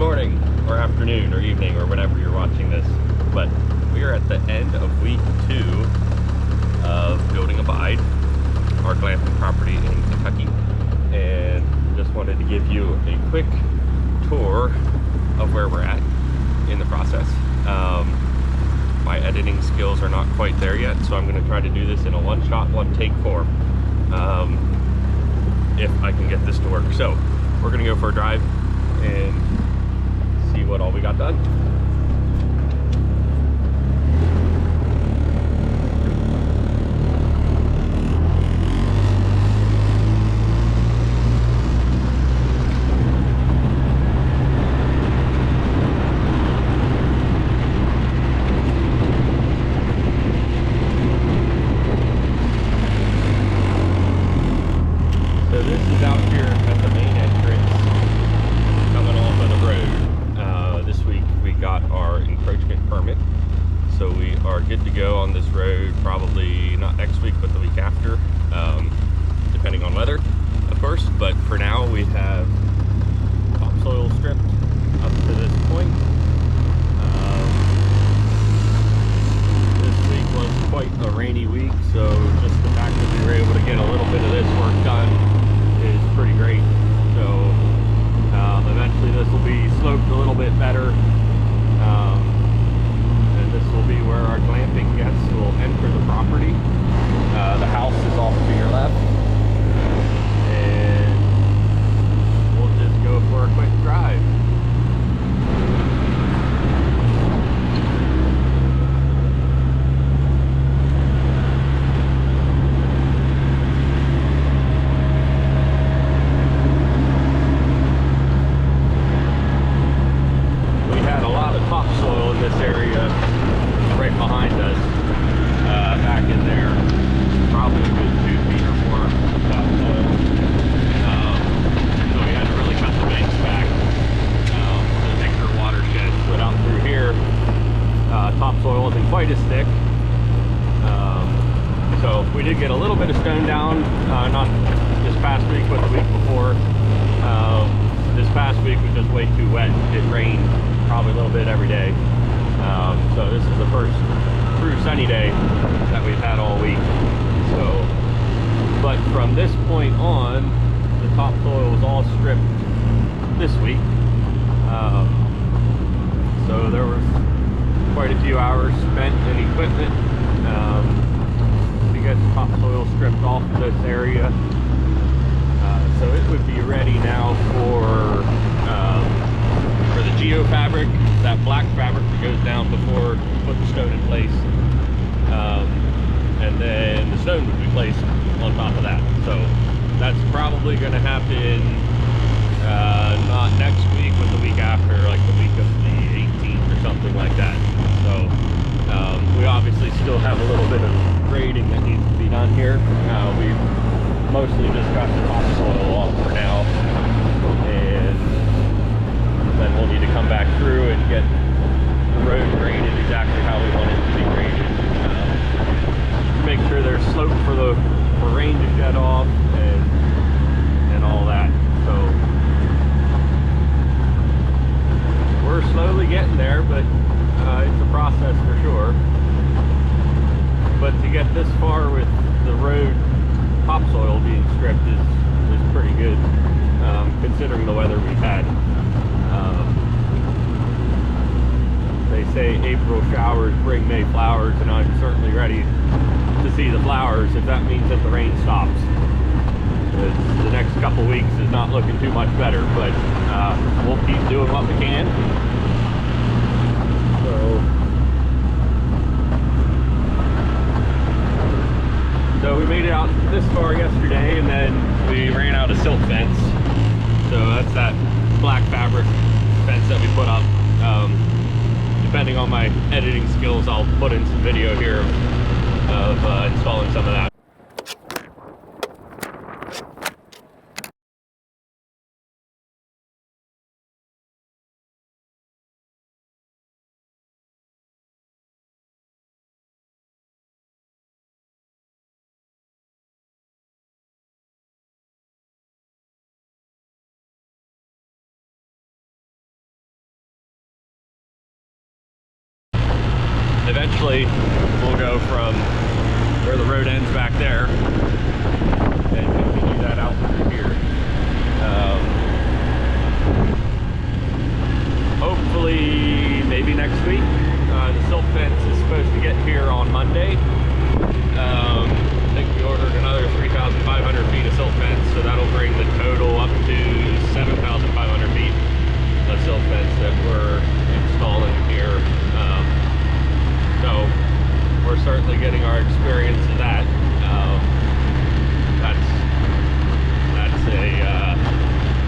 morning or afternoon or evening or whenever you're watching this, but we are at the end of week 2 of building ABIDE, Ark Glamping property in Kentucky, and just wanted to give you a quick tour of where we're at in the process. My editing skills are not quite there yet, so I'm going to try to do this in a one-shot, one-take form, if I can get this to work. So we're going to go for a drive and see what all we got done. So this is out here at the main entrance coming off of the road. This week we got our encroachment permit, so we are good to go on this road, probably not next week but the week after, depending on weather of course. But for now we have topsoil stripped up to this point. This week was quite a rainy week, so just the fact that we were able to get a little bit of this work done is pretty great. So eventually this will be sloped a little bit better, and this will be where our glamping guests will enter the property. The house is off to your left, and we'll just go for a quick drive. Topsoil in this area right behind us, back in there, probably a good 2 feet or more of topsoil. So we had to really cut the banks back to the bigger watersheds. But out through here, topsoil isn't quite as thick. So we did get a little bit of stone down, not this past week but the week before. This past week was just way too wet. It rained probably a little bit every day. So this is the first true sunny day that we've had all week. So, but from this point on, the topsoil was all stripped this week. So there was quite a few hours spent in equipment to get the topsoil stripped off of this area. So it would be ready now for the geofabric, that black fabric that goes down before you put the stone in place, and then the stone would be placed on top of that. So that's probably going to happen not next week but the week after, like the week of the 18th or something like that. So we obviously still have a little bit of grading that needs to be done here. We've mostly just got the topsoil off for now, and then we'll need to come back through and get the road graded exactly how we want it to be graded. Make sure there's slope for rain to shed off and all that. So we're slowly getting there, but it's a process for sure. But to get this far with the road topsoil being stripped is pretty good, considering the weather we've had. They say April showers bring May flowers, and I'm certainly ready to see the flowers if that means that the rain stops. The next couple weeks is not looking too much better, but we'll keep doing what we can. So we made it out this far yesterday, and then we ran out of silk fence. So that's that black fabric fence that we put up. Depending on my editing skills, I'll put in some video here of installing some of that. eventually we'll go from where the road ends back there and continue that out through here. Hopefully, maybe next week. The silt fence is supposed to get here on Monday. I think we ordered another 3,500 feet of silt fence, so that'll bring the total up to 7,500 feet of silt fence that we're installing here. So we're certainly getting our experience of that. That's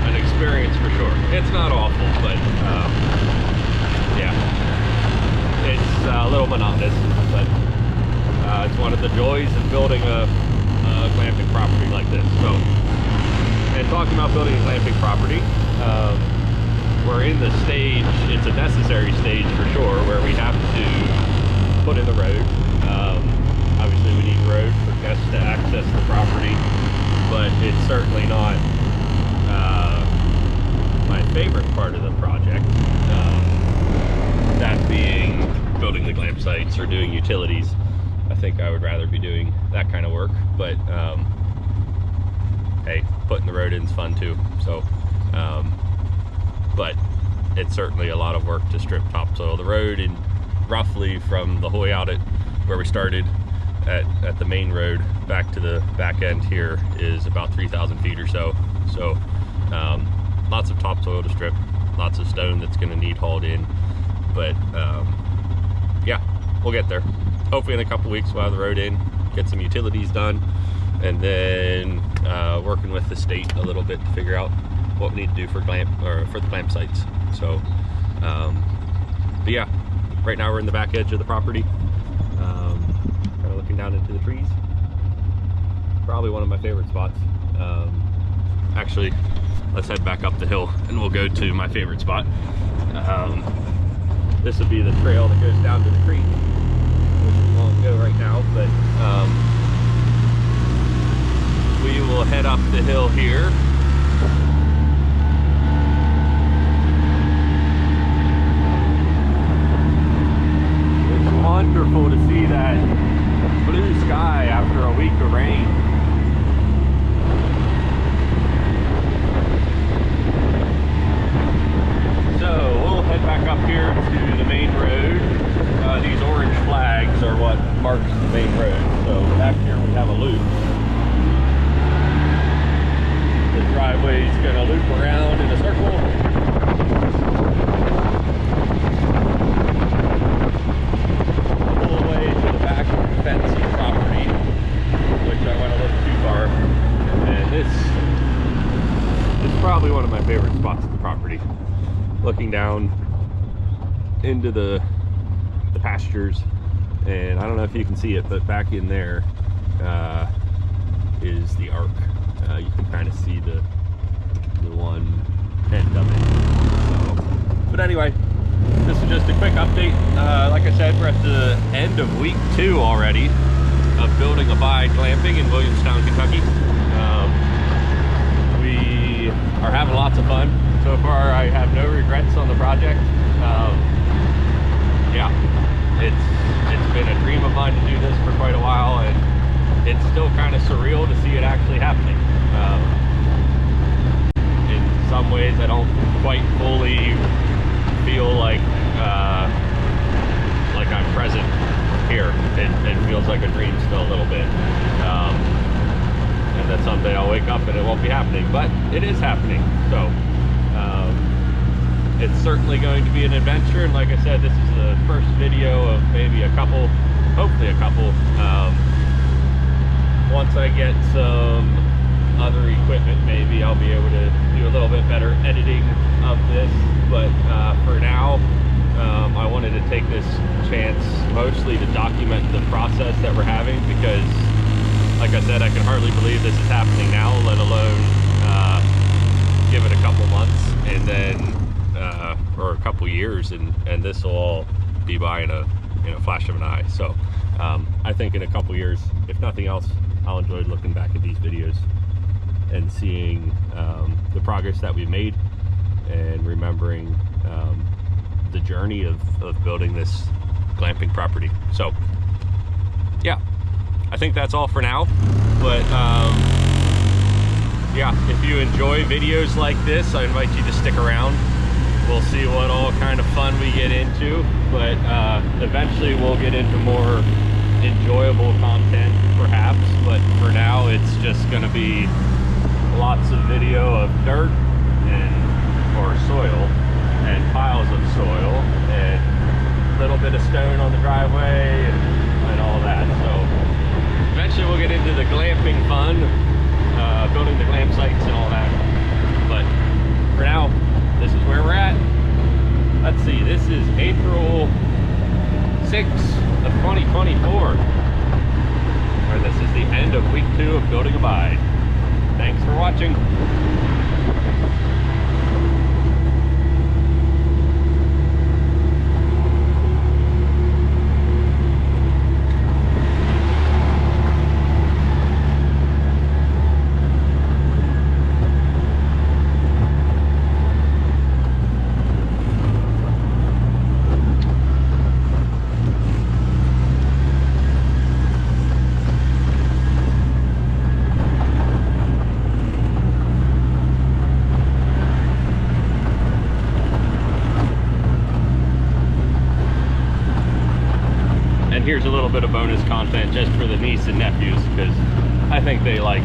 an experience for sure. It's not awful, but yeah, it's a little monotonous, but it's one of the joys of building a glamping property like this. So, and talking about building a glamping property, we're in the stage, it's a necessary stage for sure, where we have to put in the road. Obviously we need road for guests to access the property, but it's certainly not my favorite part of the project. That being building the glamp sites or doing utilities. I think I would rather be doing that kind of work, but hey, putting the road in is fun too. So, but it's certainly a lot of work to strip topsoil. The road in roughly from the way out at where we started at the main road back to the back end here is about 3,000 feet or so. So lots of topsoil to strip, lots of stone that's going to need hauled in, but yeah, we'll get there. Hopefully in a couple weeks we'll have the road in, get some utilities done, and then working with the state a little bit to figure out what we need to do for the glamp sites. So but yeah, right now we're in the back edge of the property, kind of looking down into the trees. Probably one of my favorite spots. Actually, let's head back up the hill and we'll go to my favorite spot. This would be the trail that goes down to the creek, which we won't go right now, but we will head up the hill here. It's wonderful to see that blue sky after a week of rain. So we'll head back up here to the main road. These orange flags are what marks the main road. So back here we have a loop. The driveway is going to loop around in a circle. All the way to the back of the fenced property, which I want to look too far. And this is probably one of my favorite spots of the property. Looking down into the pastures, and I don't know if you can see it, but back in there is the Ark. You can kind of see the one end of it. So, but anyway, this is just a quick update. Like I said, we're at the end of week 2 already of building ABIDE Glamping in Williamstown, Kentucky. We are having lots of fun. So far, I have no regrets on the project. Yeah, it's been a dream of mine to do this for quite a while, and it's still kind of surreal to see it actually happening. In some ways, I don't quite fully feel like I'm present here. It feels like a dream still a little bit, and that someday I'll wake up and it won't be happening, but it is happening. So. It's certainly going to be an adventure, and like I said, this is the first video of maybe a couple, hopefully a couple. Once I get some other equipment, maybe I'll be able to do a little bit better editing of this, but for now, I wanted to take this chance mostly to document the process that we're having, because like I said, I can hardly believe this is happening now, let alone give it a couple months, and then or a couple years, and this will all be by in a flash of an eye. So I think in a couple years, if nothing else, I'll enjoy looking back at these videos and seeing the progress that we've made, and remembering the journey of building this glamping property. So yeah, I think that's all for now. But yeah, if you enjoy videos like this, I invite you to stick around. We'll see what all kind of fun we get into, but eventually we'll get into more enjoyable content perhaps, but for now it's just going to be lots of video of dirt or soil and piles of soil and a little bit of stone on the driveway and all that. So eventually we'll get into the glamping fun, building the glamp sites and all that, but for now this is where we're at. Let's see, this is April 6th of 2024, or this is the end of week 2 of building Abide. Thanks for watching. Here's a little bit of bonus content just for the niece and nephews, because I think they like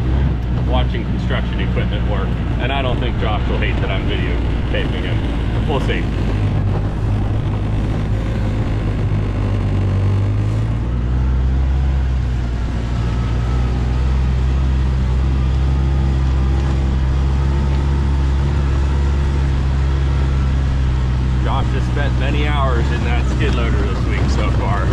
watching construction equipment work, and I don't think Josh will hate that I'm videotaping him. We'll see. Josh has spent many hours in that skid loader this week so far.